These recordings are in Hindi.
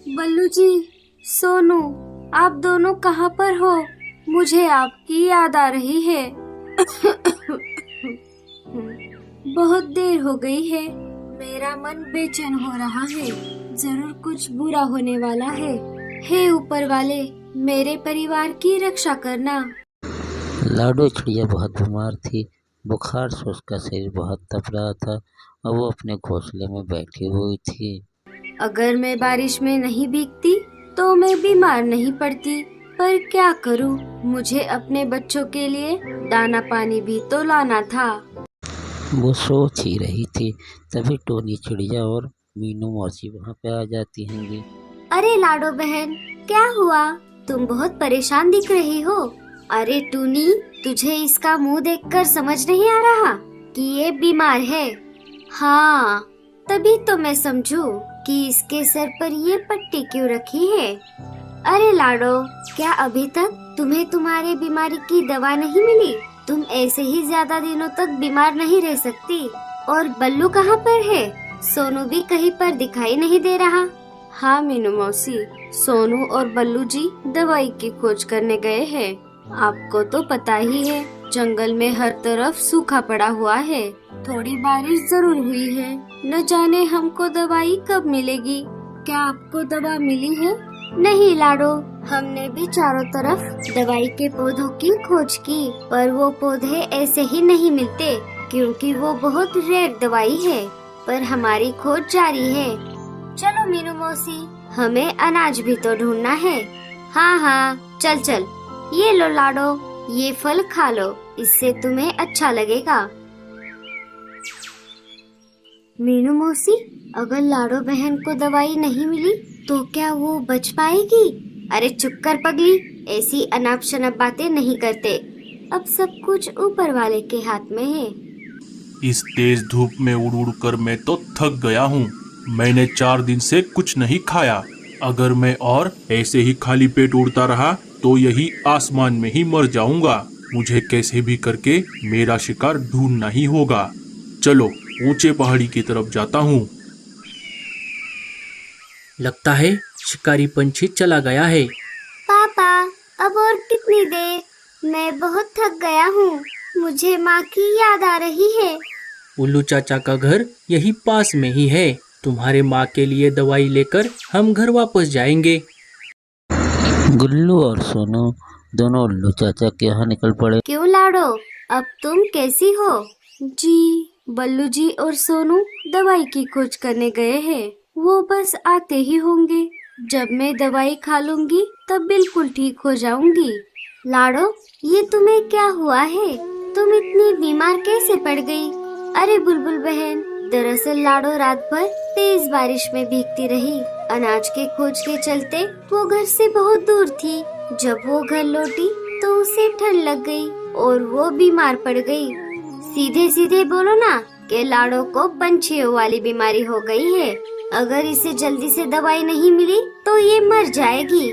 बल्लू जी, सोनू, आप दोनों कहाँ पर हो? मुझे आपकी याद आ रही है। बहुत देर हो गई है, मेरा मन बेचैन हो रहा है। जरूर कुछ बुरा होने वाला है। हे ऊपर वाले, मेरे परिवार की रक्षा करना। लाडो चिड़िया बहुत बीमार थी। बुखार से उसका शरीर बहुत तप रहा था और वो अपने घोंसले में बैठी हुई थी। अगर मैं बारिश में नहीं भीगती तो मैं बीमार नहीं पड़ती, पर क्या करूं? मुझे अपने बच्चों के लिए दाना पानी भी तो लाना था। वो सोच ही रही थी, तभी टोनी चिड़िया और मीनू मौसी वहाँ पे आ जाती होंगी। अरे लाडो बहन, क्या हुआ? तुम बहुत परेशान दिख रही हो। अरे टूनी, तुझे इसका मुंह देखकर समझ नहीं आ रहा कि ये बीमार है? हाँ, तभी तो मैं समझू कि इसके सर पर ये पट्टी क्यों रखी है। अरे लाडो, क्या अभी तक तुम्हें तुम्हारी बीमारी की दवा नहीं मिली? तुम ऐसे ही ज्यादा दिनों तक बीमार नहीं रह सकती। और बल्लू कहाँ पर है? सोनू भी कहीं पर दिखाई नहीं दे रहा। हाँ मीनू मौसी, सोनू और बल्लू जी दवाई की खोज करने गए हैं। आपको तो पता ही है, जंगल में हर तरफ सूखा पड़ा हुआ है। थोड़ी बारिश जरूर हुई है। न जाने हमको दवाई कब मिलेगी। क्या आपको दवा मिली है? नहीं लाडो, हमने भी चारों तरफ दवाई के पौधों की खोज की, पर वो पौधे ऐसे ही नहीं मिलते, क्योंकि वो बहुत रेयर दवाई है। पर हमारी खोज जारी है। चलो मीनू मौसी, हमें अनाज भी तो ढूंढना है। हाँ हाँ, चल चल। ये लो लाडो, ये फल खा लो, इससे तुम्हें अच्छा लगेगा। मीनू मौसी, अगर लाडो बहन को दवाई नहीं मिली तो क्या वो बच पाएगी? अरे चुप कर पगली, ऐसी अनाप शनाप बातें नहीं करते। अब सब कुछ ऊपर वाले के हाथ में है। इस तेज धूप में उड़ उड़ कर मैं तो थक गया हूँ। मैंने 4 दिन से कुछ नहीं खाया। अगर मैं और ऐसे ही खाली पेट उड़ता रहा तो यही आसमान में ही मर जाऊंगा। मुझे कैसे भी करके मेरा शिकार ढूंढना ही होगा। चलो ऊंचे पहाड़ी की तरफ जाता हूँ। लगता है शिकारी पंछी चला गया है। पापा, अब और कितनी देर? मैं बहुत थक गया हूँ। मुझे माँ की याद आ रही है। उल्लू चाचा का घर यही पास में ही है। तुम्हारे माँ के लिए दवाई लेकर हम घर वापस जाएंगे। गुल्लू और सोनू दोनों उल्लू चाचा के यहाँ निकल पड़े। क्यों लाडो, अब तुम कैसी हो? जी, बल्लू जी और सोनू दवाई की खोज करने गए हैं। वो बस आते ही होंगे। जब मैं दवाई खा लूंगी तब बिल्कुल ठीक हो जाऊंगी। लाडो, ये तुम्हें क्या हुआ है? तुम इतनी बीमार कैसे पड़ गई? अरे बुलबुल बहन, दरअसल लाडो रात भर तेज बारिश में भीगती रही। अनाज के खोज के चलते वो घर से बहुत दूर थी। जब वो घर लौटी तो उसे ठंड लग गई और वो बीमार पड़ गई। सीधे सीधे बोलो ना कि लाडो को पंछियों वाली बीमारी हो गई है। अगर इसे जल्दी से दवाई नहीं मिली तो ये मर जाएगी।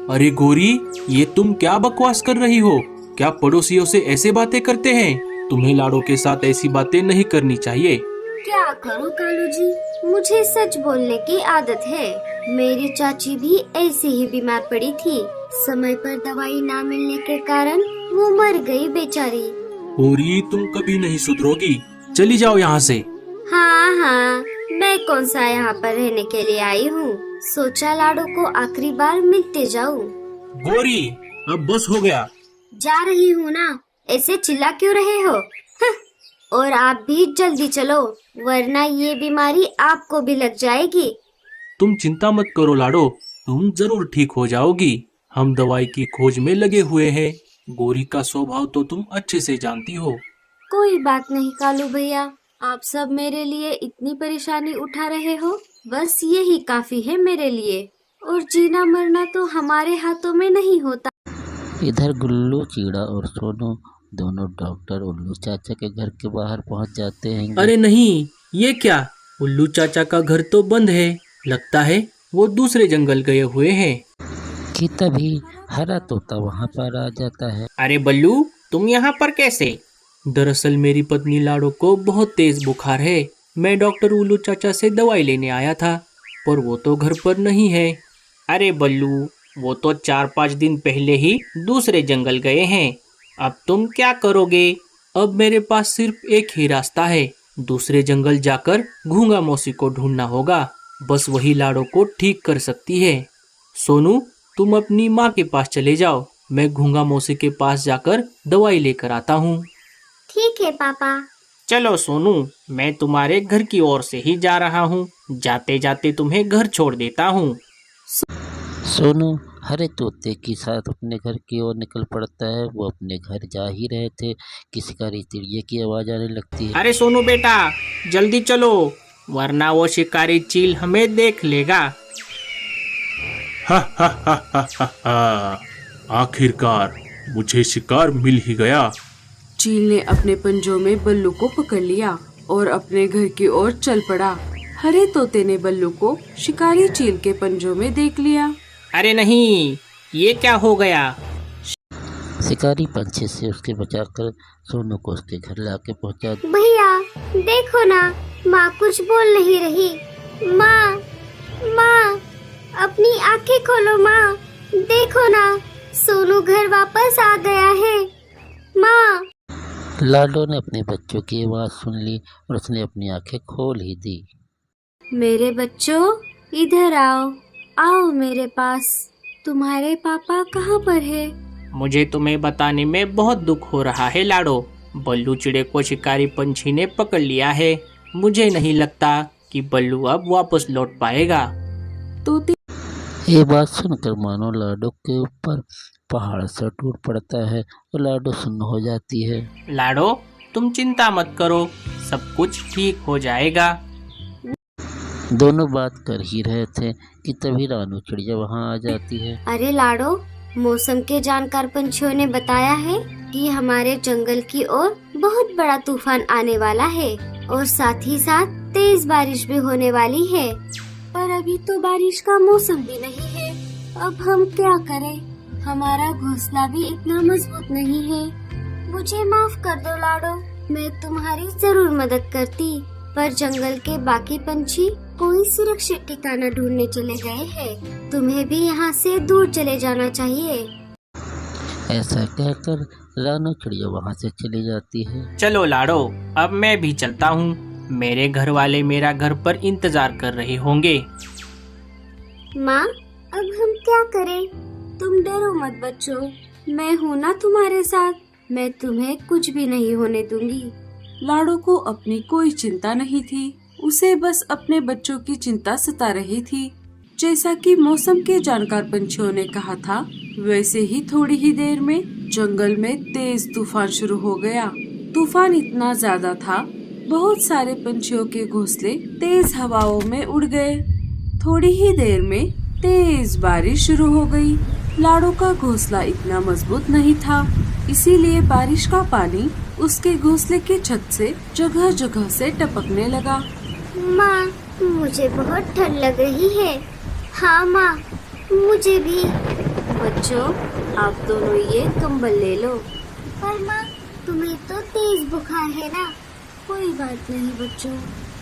अरे गोरी, ये तुम क्या बकवास कर रही हो? क्या पड़ोसियों से ऐसे बातें करते हैं? तुम्हें लाडो के साथ ऐसी बातें नहीं करनी चाहिए। क्या करूं कालू जी, मुझे सच बोलने की आदत है। मेरी चाची भी ऐसे ही बीमार पड़ी थी। समय पर दवाई ना मिलने के कारण वो मर गई बेचारी। गोरी, तुम कभी नहीं सुधरोगी। चली जाओ यहाँ से। हाँ हाँ, मैं कौन सा यहाँ पर रहने के लिए आई हूँ। सोचा लाडो को आखिरी बार मिलते जाऊँ। गोरी, अब बस हो गया। जा रही हूँ ना, ऐसे चिल्ला क्यों रहे हो? और आप भी जल्दी चलो, वरना ये बीमारी आपको भी लग जाएगी। तुम चिंता मत करो लाडो, तुम जरूर ठीक हो जाओगी। हम दवाई की खोज में लगे हुए हैं। गोरी का स्वभाव तो तुम अच्छे से जानती हो। कोई बात नहीं कालू भैया, आप सब मेरे लिए इतनी परेशानी उठा रहे हो, बस यही काफी है मेरे लिए। और जीना मरना तो हमारे हाथों में नहीं होता। इधर गुल्लू चिड़ा और सोनू दोनों डॉक्टर उल्लू चाचा के घर के बाहर पहुंच जाते हैं। अरे नहीं, ये क्या? उल्लू चाचा का घर तो बंद है। लगता है वो दूसरे जंगल गए हुए हैं। कि तभी हरा तोता वहां पर आ जाता है। अरे बल्लू, तुम यहाँ पर कैसे? दरअसल मेरी पत्नी लाडो को बहुत तेज बुखार है। मैं डॉक्टर उल्लू चाचा से दवाई लेने आया था। पर वो तो घर पर नहीं है। अरे बल्लू, वो तो 4-5 दिन पहले ही दूसरे जंगल गए हैं। अब तुम क्या करोगे? अब मेरे पास सिर्फ एक ही रास्ता है, दूसरे जंगल जाकर घूंगा मौसी को ढूंढना होगा। बस वही लाडो को ठीक कर सकती है। सोनू, तुम अपनी माँ के पास चले जाओ, मैं घूंगा मौसी के पास जाकर दवाई लेकर आता हूँ। ठीक है पापा। चलो सोनू, मैं तुम्हारे घर की ओर से ही जा रहा हूँ, जाते जाते तुम्हें घर छोड़ देता हूँ। सोनू हरे तोते के साथ अपने घर की ओर निकल पड़ता है। वो अपने घर जा ही रहे थे कि शिकारी चिड़िया की आवाज़ आने लगती है। अरे सोनू बेटा, जल्दी चलो, वरना वो शिकारी चील हमें देख लेगा। हा हा हा हा हा हा। आखिरकार मुझे शिकार मिल ही गया। चील ने अपने पंजों में बल्लू को पकड़ लिया और अपने घर की ओर चल पड़ा। हरे तोते ने बल्लू को शिकारी चील के पंजों में देख लिया। अरे नहीं, ये क्या हो गया? शिकारी पंछी से उसके बचाकर सोनू को उसके घर लाके पहुंचा। भैया देखो ना, माँ कुछ बोल नहीं रही। माँ, माँ, अपनी आंखें खोलो माँ, देखो ना, सोनू घर वापस आ गया है। माँ। लाडो ने अपने बच्चों की आवाज़ सुन ली और उसने अपनी आंखें खोल ही दी। मेरे बच्चों, इधर आओ, आओ मेरे पास। तुम्हारे पापा कहाँ पर है? मुझे तुम्हें बताने में बहुत दुख हो रहा है लाडो। बल्लू चिड़े को शिकारी पंछी ने पकड़ लिया है। मुझे नहीं लगता कि बल्लू अब वापस लौट पाएगा। तोते ये बात सुनकर मानो लाडो के ऊपर पहाड़ से टूट पड़ता है और लाडो सुन्न हो जाती है। लाडो, तुम चिंता मत करो, सब कुछ ठीक हो जाएगा। दोनों बात कर ही रहे थे कि तभी रानू चिड़िया वहाँ आ जाती है। अरे लाडो, मौसम के जानकार पंछियों ने बताया है कि हमारे जंगल की ओर बहुत बड़ा तूफान आने वाला है और साथ ही साथ तेज बारिश भी होने वाली है। पर अभी तो बारिश का मौसम भी नहीं है। अब हम क्या करें? हमारा घोंसला भी इतना मजबूत नहीं है। मुझे माफ कर दो लाडो, मैं तुम्हारी जरूर मदद करती, पर जंगल के बाकी पंछी कोई सुरक्षित ठिकाना ढूंढने चले गए हैं। तुम्हें भी यहाँ से दूर चले जाना चाहिए। ऐसा कहकर रानू चिड़िया वहाँ से चली जाती है। चलो लाडो, अब मैं भी चलता हूँ। मेरे घर वाले मेरा घर पर इंतजार कर रहे होंगे। माँ, अब हम क्या करें? तुम डरो मत बच्चों, मैं हूँ ना तुम्हारे साथ। मैं तुम्हें कुछ भी नहीं होने दूंगी। लाडो को अपनी कोई चिंता नहीं थी, उसे बस अपने बच्चों की चिंता सता रही थी। जैसा कि मौसम के जानकार पंछियों ने कहा था, वैसे ही थोड़ी ही देर में जंगल में तेज तूफान शुरू हो गया। तूफान इतना ज्यादा था, बहुत सारे पंछियों के घोंसले तेज हवाओं में उड़ गए। थोड़ी ही देर में तेज बारिश शुरू हो गई। लाडो का घोंसला इतना मजबूत नहीं था, इसीलिए बारिश का पानी उसके घोंसले की छत से जगह जगह से टपकने लगा। माँ, मुझे बहुत ठंड लग रही है। हाँ माँ, मुझे भी। बच्चों, आप दोनों ये कंबल ले लो। पर माँ, तुम्हें तो तेज बुखार है ना। कोई बात नहीं बच्चों,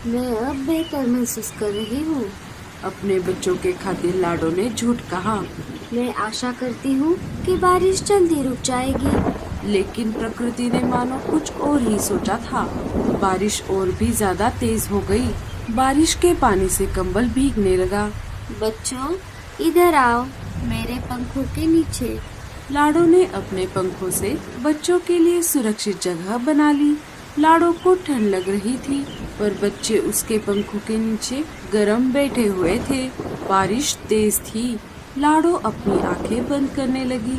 मैं अब बेहतर महसूस कर रही हूँ। अपने बच्चों के खातिर लाडो ने झूठ कहा। मैं आशा करती हूँ कि बारिश जल्दी रुक जाएगी। लेकिन प्रकृति ने मानो कुछ और ही सोचा था। बारिश और भी ज्यादा तेज हो गई। बारिश के पानी से कंबल भीगने लगा। बच्चों, इधर आओ, मेरे पंखों के नीचे। लाडो ने अपने पंखों से बच्चों के लिए सुरक्षित जगह बना ली। लाडो को ठंड लग रही थी, पर बच्चे उसके पंखों के नीचे गरम बैठे हुए थे। बारिश तेज थी। लाडो अपनी आंखें बंद करने लगी।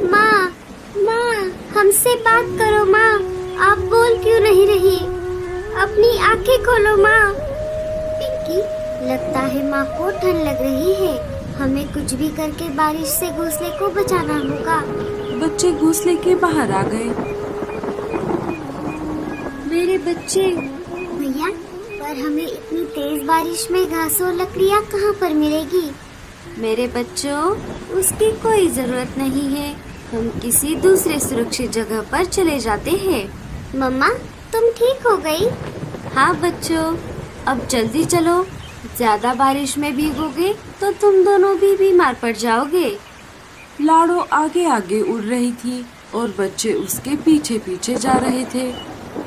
माँ, माँ, हमसे बात करो माँ, आप बोल क्यों नहीं रही? अपनी आंखें खोलो माँ। पिंकी, लगता है माँ को ठंड लग रही है। हमें कुछ भी करके बारिश से घोंसले को बचाना होगा। बच्चे घोंसले के बाहर आ गए। मेरे बच्चे। भैया, पर हमें इतनी तेज बारिश में घास और लकड़ियाँ कहाँ पर मिलेगी? मेरे बच्चों, उसकी कोई जरूरत नहीं है। हम किसी दूसरे सुरक्षित जगह पर चले जाते हैं। मम्मा, तुम ठीक हो गई? हाँ बच्चों, अब जल्दी चलो, ज्यादा बारिश में भीगोगे तो तुम दोनों भी बीमार पड़ जाओगे। लाडो आगे आगे उड़ रही थी और बच्चे उसके पीछे पीछे जा रहे थे।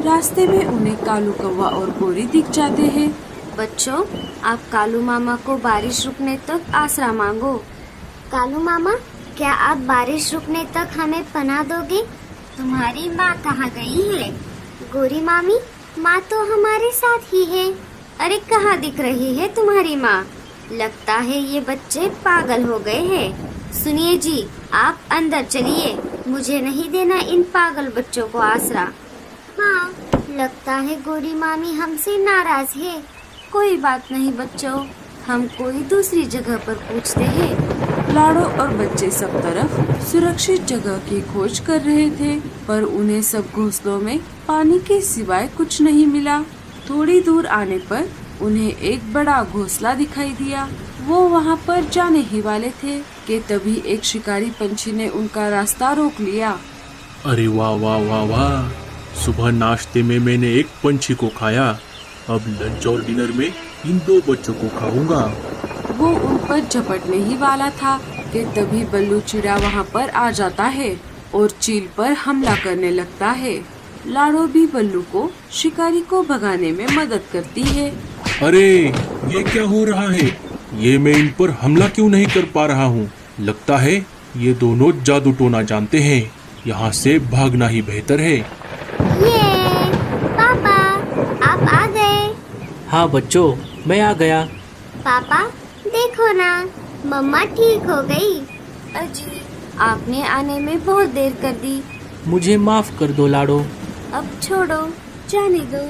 रास्ते में उन्हें कालू कौवा और गोरी दिख जाते हैं। बच्चों, आप कालू मामा को बारिश रुकने तक आसरा मांगो। कालू मामा, क्या आप बारिश रुकने तक हमें पनाह दोगे? तुम्हारी माँ कहाँ गई है? गोरी मामी, माँ तो हमारे साथ ही है। अरे कहाँ दिख रही है तुम्हारी माँ? लगता है ये बच्चे पागल हो गए हैं। सुनिए जी, आप अंदर चलिए, मुझे नहीं देना इन पागल बच्चों को आसरा। हाँ, लगता है गोरी मामी हमसे नाराज है। कोई बात नहीं बच्चों, हम कोई दूसरी जगह पर पूछते हैं। लाडो और बच्चे सब तरफ सुरक्षित जगह की खोज कर रहे थे, पर उन्हें सब घोंसलों में पानी के सिवाय कुछ नहीं मिला। थोड़ी दूर आने पर उन्हें एक बड़ा घोंसला दिखाई दिया। वो वहाँ पर जाने ही वाले थे कि तभी एक शिकारी पंछी ने उनका रास्ता रोक लिया। अरे वाह वाह वाह वाह, सुबह नाश्ते में मैंने एक पंछी को खाया, अब लंच और डिनर में इन 2 बच्चों को खाऊंगा। वो उन पर झपटने ही वाला था कि तभी बल्लू चिड़ा वहाँ पर आ जाता है और चील पर हमला करने लगता है। लाडो भी बल्लू को शिकारी को भगाने में मदद करती है। अरे ये क्या हो रहा है? ये मैं इन पर हमला क्यों नहीं कर पा रहा हूँ? लगता है ये दोनों जादू टोना जानते हैं। यहाँ से भागना ही बेहतर है। ये पापा, आप आ गए। हाँ बच्चों, मैं आ गया। पापा देखो ना, मम्मा ठीक हो गई। अजी, आपने आने में बहुत देर कर दी। मुझे माफ कर दो लाडो। अब छोड़ो, जाने दो।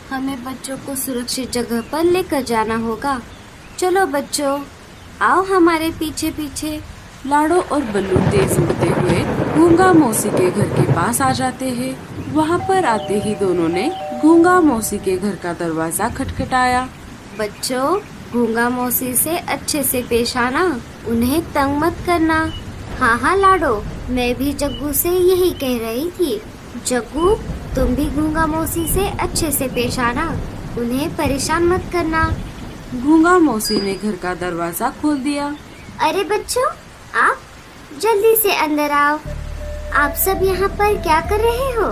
हमें बच्चों को सुरक्षित जगह पर लेकर जाना होगा। चलो बच्चों, आओ हमारे पीछे पीछे। लाडो और बल्लू तेज उड़ते हुए गूंगा मौसी के घर के पास आ जाते हैं। वहाँ पर आते ही दोनों ने गूंगा मौसी के घर का दरवाजा खटखटाया। बच्चों, गूंगा मौसी से अच्छे से पेश आना, उन्हें तंग मत करना। हाँ हाँ लाडो, मैं भी जग्गू से यही कह रही थी। जग्गू, तुम भी गूंगा मौसी से अच्छे से पेश आना, उन्हें परेशान मत करना। गूंगा मौसी ने घर का दरवाजा खोल दिया। अरे बच्चों, आप जल्दी से अंदर आओ। आप सब यहाँ पर क्या कर रहे हो?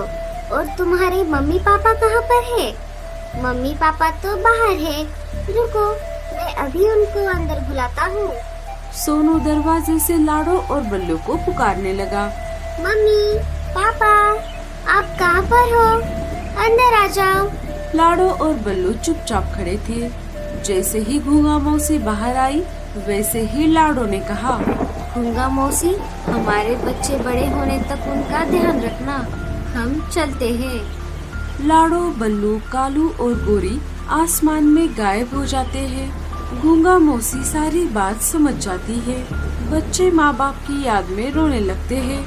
और तुम्हारे मम्मी पापा कहाँ पर है? मम्मी पापा तो बाहर है। रुको, मैं अभी उनको अंदर बुलाता हूँ। सोनू दरवाजे से लाडो और बल्लू को पुकारने लगा। मम्मी पापा, आप कहाँ पर हो? अंदर आ जाओ। लाडो और बल्लू चुपचाप खड़े थे। जैसे ही गूंगा मौसी बाहर आई, वैसे ही लाडो ने कहा, गूंगा मौसी, हमारे बच्चे बड़े होने तक उनका ध्यान रखना, हम चलते हैं। लाडो, बल्लू, कालू और गोरी आसमान में गायब हो जाते हैं। गूंगा मौसी सारी बात समझ जाती है। बच्चे माँ बाप की याद में रोने लगते हैं।